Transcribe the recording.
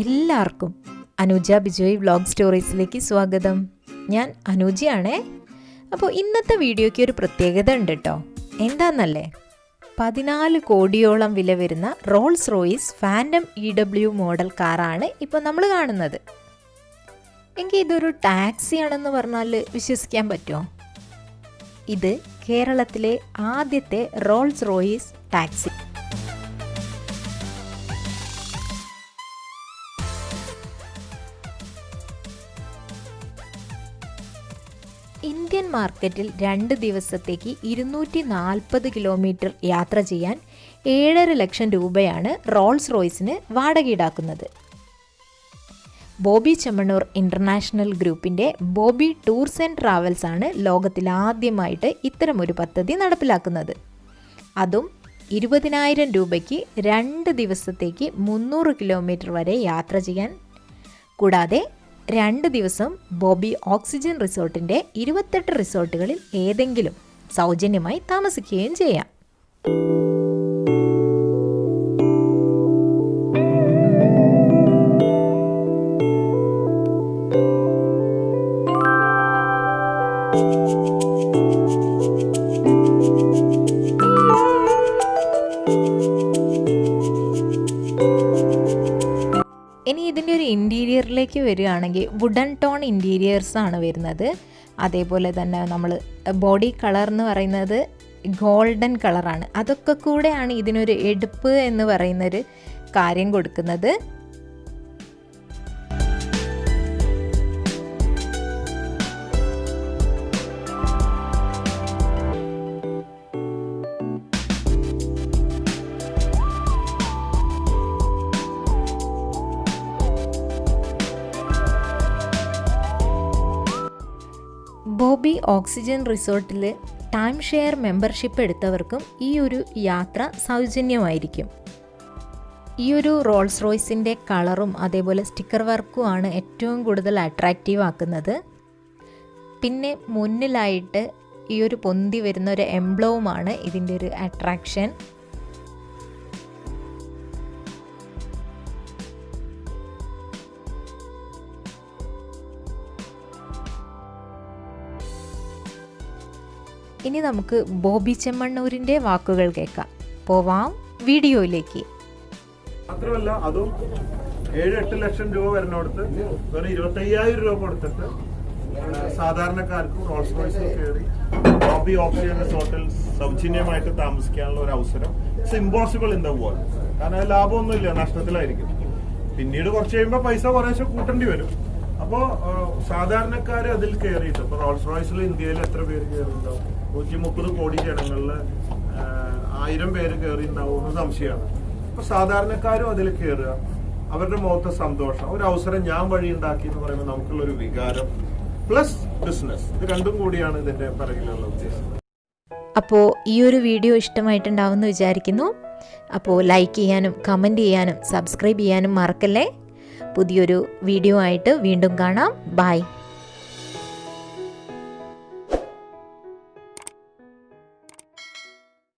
എല്ലാവർക്കും അനുജ ബിജോയ് വ്ലോഗ് സ്റ്റോറീസിലേക്ക് സ്വാഗതം. ഞാൻ അനുജയാണേ. അപ്പോൾ ഇന്നത്തെ വീഡിയോയ്ക്ക് ഒരു പ്രത്യേകത ഉണ്ട് കേട്ടോ. എന്താണെന്നല്ലേ, 14 കോടിയോളം വില വരുന്ന Rolls Royce Phantom EW model കാറാണ് ഇപ്പോൾ നമ്മൾ കാണുന്നത്. എങ്കിൽ ഇതൊരു ടാക്സിയാണെന്ന് പറഞ്ഞാൽ വിശ്വസിക്കാൻ പറ്റുമോ? ഇത് കേരളത്തിലെ ആദ്യത്തെ റോൾസ് റോയ്സ് ടാക്സി. ഇന്ത്യൻ മാർക്കറ്റിൽ 2 ദിവസത്തേക്ക് 240 കിലോമീറ്റർ യാത്ര ചെയ്യാൻ 7.5 ലക്ഷം രൂപയാണ് റോൾസ് റോയ്സിന് വാടക ഈടാക്കുന്നത്. ബോബി ചെമ്മണ്ണൂർ ഇൻ്റർനാഷണൽ ഗ്രൂപ്പിൻ്റെ ബോബി ടൂർസ് ആൻഡ് ട്രാവൽസ് ആണ് ലോകത്തിലാദ്യമായിട്ട് ഇത്തരമൊരു പദ്ധതി നടപ്പിലാക്കുന്നത്. അതും 20,000 രൂപയ്ക്ക് 2 ദിവസത്തേക്ക് 300 കിലോമീറ്റർ വരെ യാത്ര ചെയ്യാൻ, കൂടാതെ 2 ദിവസം ബോബി ഓക്സിജൻ റിസോർട്ടിൻ്റെ 28 റിസോർട്ടുകളിൽ ഏതെങ്കിലും സൗജന്യമായി താമസിക്കുകയും ചെയ്യാം. ഇനി ഇതിൻ്റെ ഒരു ഇൻറ്റീരിയറിലേക്ക് വരികയാണെങ്കിൽ വുഡൻ ടോൺ ഇൻറ്റീരിയേഴ്സ് ആണ് വരുന്നത്. അതേപോലെ തന്നെ നമ്മൾ ബോഡി കളർ എന്ന് പറയുന്നത് ഗോൾഡൻ കളറാണ്. അതൊക്കെ കൂടെയാണ് ഇതിനൊരു എടുപ്പ് എന്ന് പറയുന്നൊരു കാര്യം കൊടുക്കുന്നത്. ബോബി ഓക്സിജൻ റിസോർട്ടിൽ ടൈം ഷെയർ മെമ്പർഷിപ്പ് എടുത്തവർക്കും ഈ ഒരു യാത്ര സൗജന്യമായിരിക്കും. ഈ ഒരു റോൾസ് റോയ്സിൻ്റെ കളറും അതേപോലെ സ്റ്റിക്കർ വർക്കുമാണ് ഏറ്റവും കൂടുതൽ അട്രാക്റ്റീവ് ആക്കുന്നത്. പിന്നെ മുന്നിലായിട്ട് ഈ ഒരു പൊന്തി വരുന്ന ഒരു എംബ്ലവുമാണ് ഇതിൻ്റെ ഒരു അട്രാക്ഷൻ. ഇനി നമുക്ക് ബോബി ചെമ്മണ്ണൂരിൻ്റെ വാക്കുകൾ കേൾക്കാം. പോവാം വീഡിയോയിലേക്ക്. മാത്രമല്ല, അതും 7-8 ലക്ഷം രൂപ വരുന്നിടത്ത് വെറും 25,000 രൂപ കൊടുത്തിട്ട് സാധാരണക്കാർക്ക് റോൾസ് റോയ്സിൽ കയറി ബോബി ഓക്സിജൻ റിസോർട്ടിൽ സൗജന്യമായിട്ട് താമസിക്കാനുള്ള ഒരു അവസരം. It's impossible in the world. കാരണം ലാഭമൊന്നുമില്ല, നഷ്ടത്തിലായിരിക്കും. പിന്നീട് കുറച്ച് കഴിയുമ്പോൾ പൈസ കുറേശ്ശെ കൂട്ടേണ്ടി വരും. അപ്പോൾ സാധാരണക്കാർ അതിൽ കയറിയിട്ട് ഇപ്പോൾ റോൾസ് റോയ്സിൽ ഇന്ത്യയിൽ എത്ര പേര് കയറിയിട്ടുണ്ടാവും? 130 കോടി ജനങ്ങളിൽ 1000 പേര് കയറിയിട്ടുണ്ടാവും എന്ന് സംശയമാണ്. അപ്പോൾ സാധാരണക്കാരും അതിൽ കയറുക, അവരുടെ മുഖത്തെ സന്തോഷം, ഒരു അവസരം ഞാൻ വഴി ഉണ്ടാക്കി എന്ന് പറയുമ്പോൾ നമുക്കുള്ളൊരു വികാരം പ്ലസ് ബിസിനസ്, ഇത് രണ്ടും കൂടിയാണ് ഇതിന്റെ പിറകിലുള്ള ഉദ്ദേശം. അപ്പോൾ ഈ ഒരു വീഡിയോ ഇഷ്ടമായിട്ടുണ്ടാവുമെന്ന് വിചാരിക്കുന്നു. അപ്പോൾ ലൈക്ക് ചെയ്യാനും കമൻറ്റ് ചെയ്യാനും സബ്സ്ക്രൈബ് ചെയ്യാനും മറക്കല്ലേ. പുതിയൊരു വീഡിയോ ആയിട്ട് വീണ്ടും കാണാം. ബൈ.